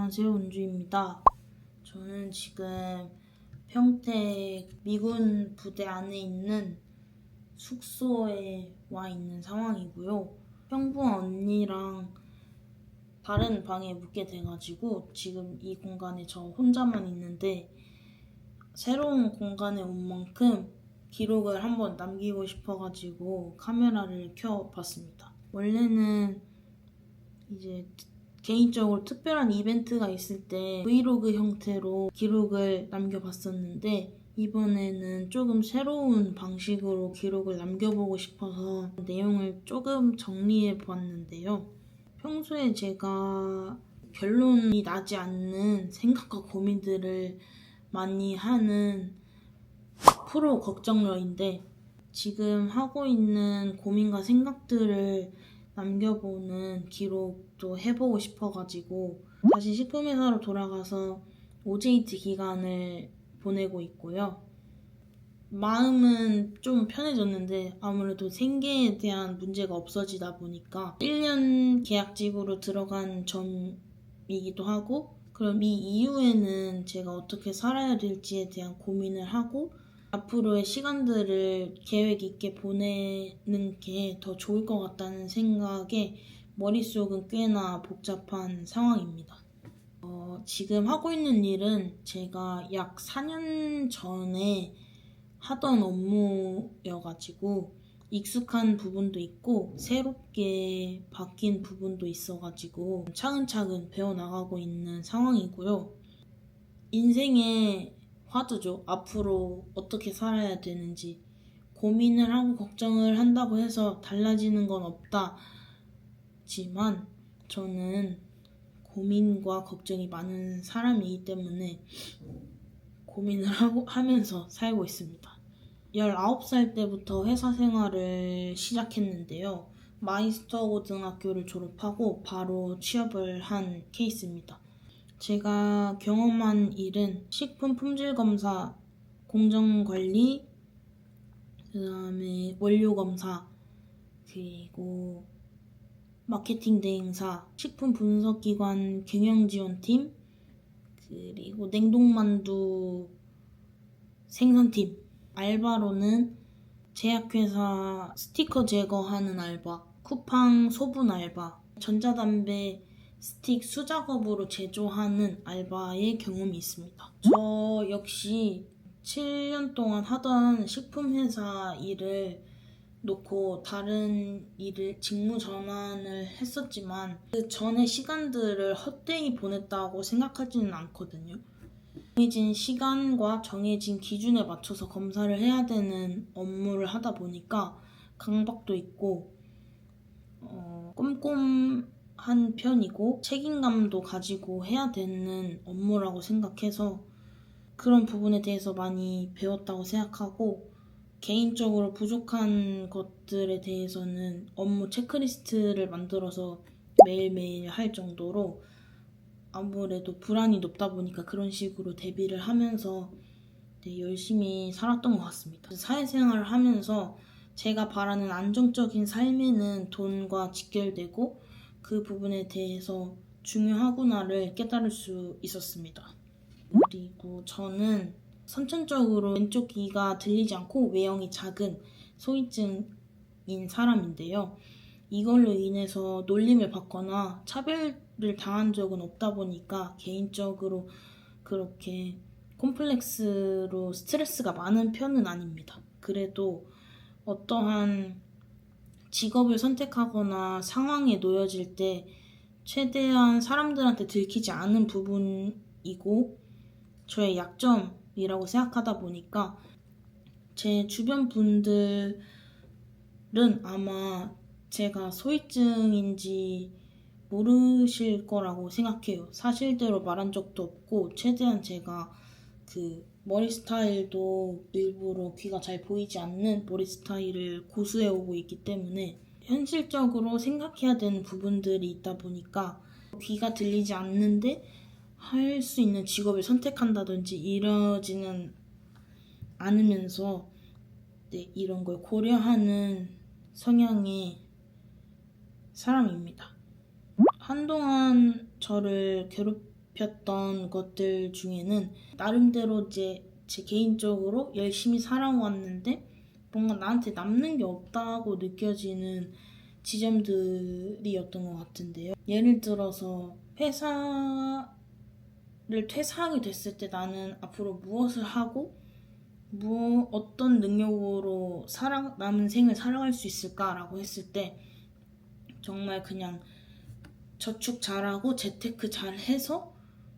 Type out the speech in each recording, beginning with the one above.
안녕하세요, 은주입니다. 저는 지금 평택 미군 부대 안에 있는 숙소에 와 있는 상황이고요. 형부와 언니랑 다른 방에 묵게 돼가지고 지금 이 공간에 저 혼자만 있는데, 새로운 공간에 온 만큼 기록을 한번 남기고 싶어가지고 카메라를 켜봤습니다. 원래는 이제 개인적으로 특별한 이벤트가 있을 때 브이로그 형태로 기록을 남겨봤었는데, 이번에는 조금 새로운 방식으로 기록을 남겨보고 싶어서 내용을 조금 정리해보았는데요. 평소에 제가 결론이 나지 않는 생각과 고민들을 많이 하는 프로 걱정러인데, 지금 하고 있는 고민과 생각들을 남겨보는 기록도 해보고 싶어가지고 다시 식품회사로 돌아가서 OJT 기간을 보내고 있고요. 마음은 좀 편해졌는데 아무래도 생계에 대한 문제가 없어지다 보니까 1년 계약직으로 들어간 점이기도 하고, 그럼 이 이후에는 제가 어떻게 살아야 될지에 대한 고민을 하고 앞으로의 시간들을 계획 있게 보내는 게 더 좋을 것 같다는 생각에 머릿속은 꽤나 복잡한 상황입니다. 지금 하고 있는 일은 제가 약 4년 전에 하던 업무여가지고 익숙한 부분도 있고 새롭게 바뀐 부분도 있어가지고 차근차근 배워나가고 있는 상황이고요. 인생의 화두죠. 앞으로 어떻게 살아야 되는지 고민을 하고 걱정을 한다고 해서 달라지는 건 없다지만, 저는 고민과 걱정이 많은 사람이기 때문에 고민을 하면서 살고 있습니다. 19살 때부터 회사 생활을 시작했는데요. 마이스터 고등학교를 졸업하고 바로 취업을 한 케이스입니다. 제가 경험한 일은 식품 품질 검사, 공정 관리, 그다음에 원료 검사, 그리고 마케팅 대행사, 식품 분석 기관 경영 지원팀, 그리고 냉동만두 생산팀, 알바로는 제약회사 스티커 제거하는 알바, 쿠팡 소분 알바, 전자담배 스틱 수작업으로 제조하는 알바의 경험이 있습니다. 저 역시 7년 동안 하던 식품회사 일을 놓고 다른 일을 직무 전환을 했었지만 그 전의 시간들을 헛되이 보냈다고 생각하지는 않거든요. 정해진 시간과 정해진 기준에 맞춰서 검사를 해야 되는 업무를 하다 보니까 강박도 있고 꼼꼼한 편이고 책임감도 가지고 해야 되는 업무라고 생각해서 그런 부분에 대해서 많이 배웠다고 생각하고, 개인적으로 부족한 것들에 대해서는 업무 체크리스트를 만들어서 매일매일 할 정도로 아무래도 불안이 높다 보니까 그런 식으로 대비를 하면서 열심히 살았던 것 같습니다. 사회생활을 하면서 제가 바라는 안정적인 삶에는 돈과 직결되고 그 부분에 대해서 중요하구나를 깨달을 수 있었습니다. 그리고 저는 선천적으로 왼쪽 귀가 들리지 않고 외형이 작은 소위증인 사람인데요. 이걸로 인해서 놀림을 받거나 차별을 당한 적은 없다 보니까 개인적으로 그렇게 콤플렉스로 스트레스가 많은 편은 아닙니다. 그래도 어떠한 직업을 선택하거나 상황에 놓여질 때 최대한 사람들한테 들키지 않은 부분이고 저의 약점이라고 생각하다 보니까 제 주변 분들은 아마 제가 소위증인지 모르실 거라고 생각해요. 사실대로 말한 적도 없고 최대한 제가 그 머리 스타일도 일부러 귀가 잘 보이지 않는 머리 스타일을 고수해오고 있기 때문에 현실적으로 생각해야 되는 부분들이 있다 보니까 귀가 들리지 않는데 할 수 있는 직업을 선택한다든지 이러지는 않으면서 이런 걸 고려하는 성향의 사람입니다. 한동안 저를 잡혔던 것들 중에는 나름대로 이제 제 개인적으로 열심히 살아왔는데 뭔가 나한테 남는 게 없다고 느껴지는 지점들이었던 것 같은데요. 예를 들어서 회사를 퇴사하게 됐을 때 나는 앞으로 무엇을 하고 어떤 능력으로 남은 생을 살아갈 수 있을까라고 했을 때 정말 그냥 저축 잘하고 재테크 잘해서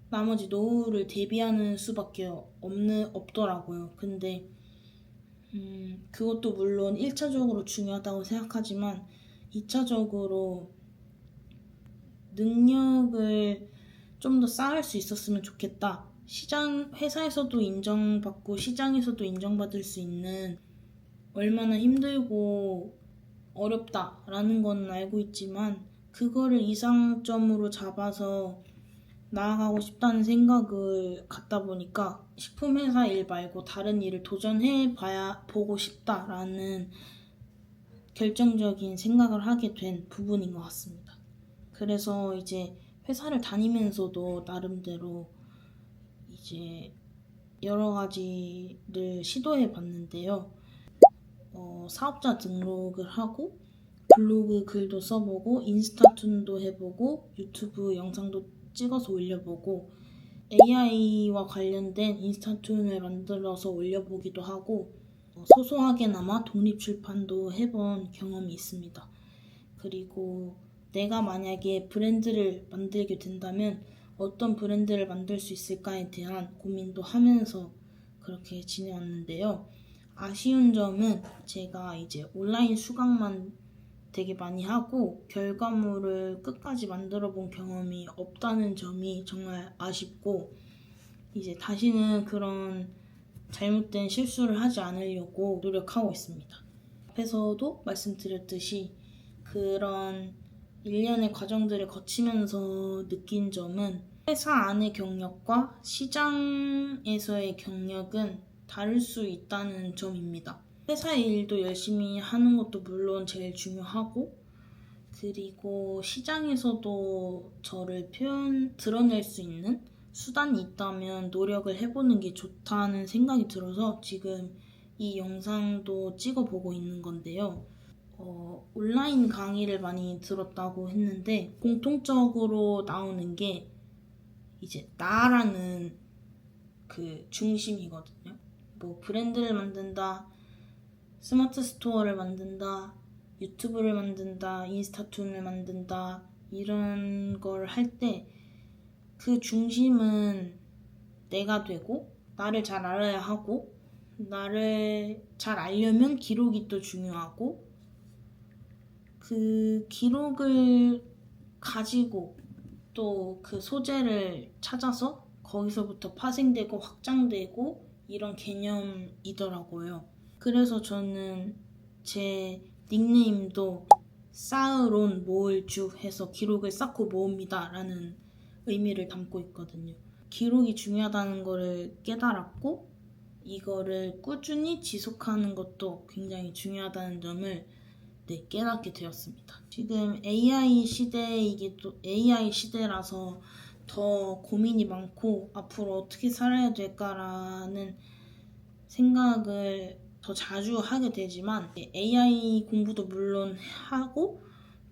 나머지 노후를 대비하는 수밖에 없더라고요. 근데 그것도 물론 1차적으로 중요하다고 생각하지만 2차적으로 능력을 좀 더 쌓을 수 있었으면 좋겠다. 회사에서도 인정받고 시장에서도 인정받을 수 있는 얼마나 힘들고 어렵다라는 건 알고 있지만 그거를 이상점으로 잡아서 나아가고 싶다는 생각을 갖다 보니까 식품회사 일 말고 다른 일을 보고 싶다라는 결정적인 생각을 하게 된 부분인 것 같습니다. 그래서 이제 회사를 다니면서도 나름대로 이제 여러 가지를 시도해 봤는데요. 사업자 등록을 하고 블로그 글도 써보고 인스타툰도 해보고 유튜브 영상도 찍어서 올려보고 AI와 관련된 인스타툰을 만들어서 올려보기도 하고 소소하게나마 독립출판도 해본 경험이 있습니다. 그리고 내가 만약에 브랜드를 만들게 된다면 어떤 브랜드를 만들 수 있을까에 대한 고민도 하면서 그렇게 지내왔는데요. 아쉬운 점은 제가 이제 온라인 수강만 되게 많이 하고 결과물을 끝까지 만들어 본 경험이 없다는 점이 정말 아쉽고 이제 다시는 그런 잘못된 실수를 하지 않으려고 노력하고 있습니다. 앞에서도 말씀드렸듯이 그런 일련의 과정들을 거치면서 느낀 점은 회사 안의 경력과 시장에서의 경력은 다를 수 있다는 점입니다. 회사 일도 열심히 하는 것도 물론 제일 중요하고 그리고 시장에서도 저를 드러낼 수 있는 수단이 있다면 노력을 해보는 게 좋다는 생각이 들어서 지금 이 영상도 찍어보고 있는 건데요. 온라인 강의를 많이 들었다고 했는데 공통적으로 나오는 게 이제 나라는 그 중심이거든요. 뭐 브랜드를 만든다, 스마트 스토어를 만든다, 유튜브를 만든다, 인스타툰을 만든다 이런 걸 할 때 그 중심은 내가 되고 나를 잘 알아야 하고 나를 잘 알려면 기록이 또 중요하고 그 기록을 가지고 또 그 소재를 찾아서 거기서부터 파생되고 확장되고 이런 개념이더라고요. 그래서 저는 제 닉네임도 쌓으론 모을 주 해서 기록을 쌓고 모읍니다 라는 의미를 담고 있거든요. 기록이 중요하다는 거를 깨달았고 이거를 꾸준히 지속하는 것도 굉장히 중요하다는 점을 깨닫게 되었습니다. 지금 AI 시대라서 더 고민이 많고 앞으로 어떻게 살아야 될까라는 생각을 더 자주 하게 되지만 AI 공부도 물론 하고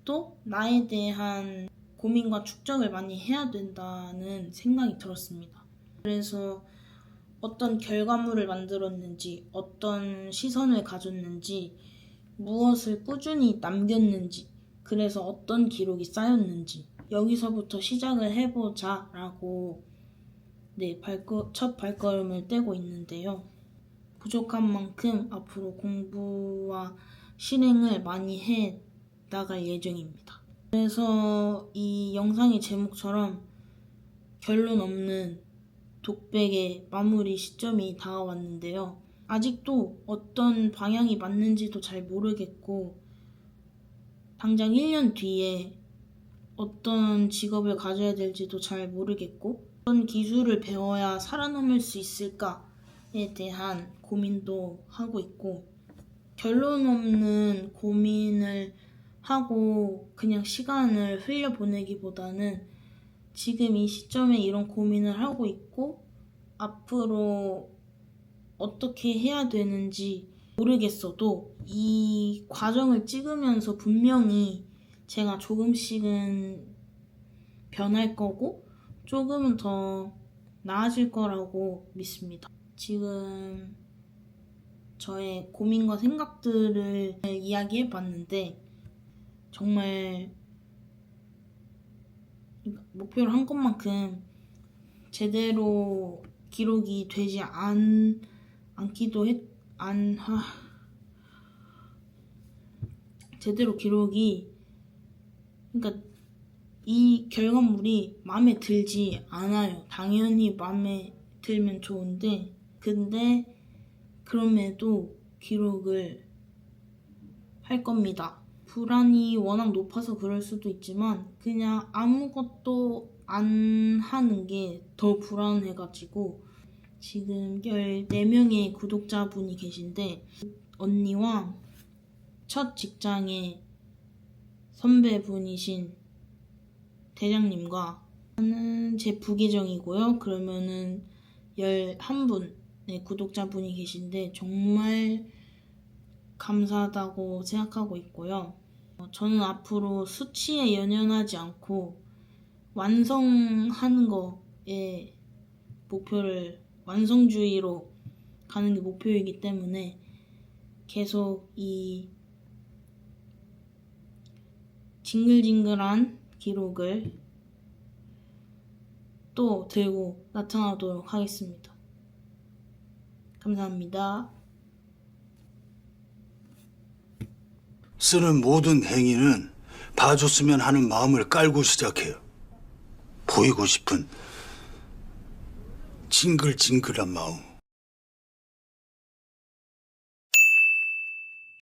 또 나에 대한 고민과 축적을 많이 해야 된다는 생각이 들었습니다. 그래서 어떤 결과물을 만들었는지, 어떤 시선을 가졌는지, 무엇을 꾸준히 남겼는지, 그래서 어떤 기록이 쌓였는지 여기서부터 시작을 해보자 라고 첫 발걸음을 떼고 있는데요. 부족한 만큼 앞으로 공부와 실행을 많이 해 나갈 예정입니다. 그래서 이 영상의 제목처럼 결론 없는 독백의 마무리 시점이 다가왔는데요. 아직도 어떤 방향이 맞는지도 잘 모르겠고 당장 1년 뒤에 어떤 직업을 가져야 될지도 잘 모르겠고 어떤 기술을 배워야 살아남을 수 있을까에 대한 고민도 하고 있고 결론 없는 고민을 하고 그냥 시간을 흘려보내기보다는 지금 이 시점에 이런 고민을 하고 있고 앞으로 어떻게 해야 되는지 모르겠어도 이 과정을 찍으면서 분명히 제가 조금씩은 변할 거고 조금은 더 나아질 거라고 믿습니다. 지금 저의 고민과 생각들을 이야기해 봤는데 정말 목표를 한 것만큼 제대로 기록이 되지 않기도 제대로 기록이 그러니까 이 결과물이 마음에 들지 않아요. 당연히 마음에 들면 좋은데 근데 그럼에도 기록을 할 겁니다. 불안이 워낙 높아서 그럴 수도 있지만 그냥 아무것도 안 하는 게 더 불안해가지고 지금 14명의 구독자분이 계신데 언니와 첫 직장의 선배분이신 대장님과 저는 제 부계정이고요. 그러면은 11분의 구독자분이 계신데 정말 감사하다고 생각하고 있고요. 저는 앞으로 수치에 연연하지 않고 완성하는 거에 목표를 완성주의로 가는 게 목표이기 때문에 계속 이 징글징글한 기록을 또 들고 나타나도록 하겠습니다. 감사합니다. 쓰는 모든 행위는 봐줬으면 하는 마음을 깔고 시작해요. 보이고 싶은 징글징글한 마음.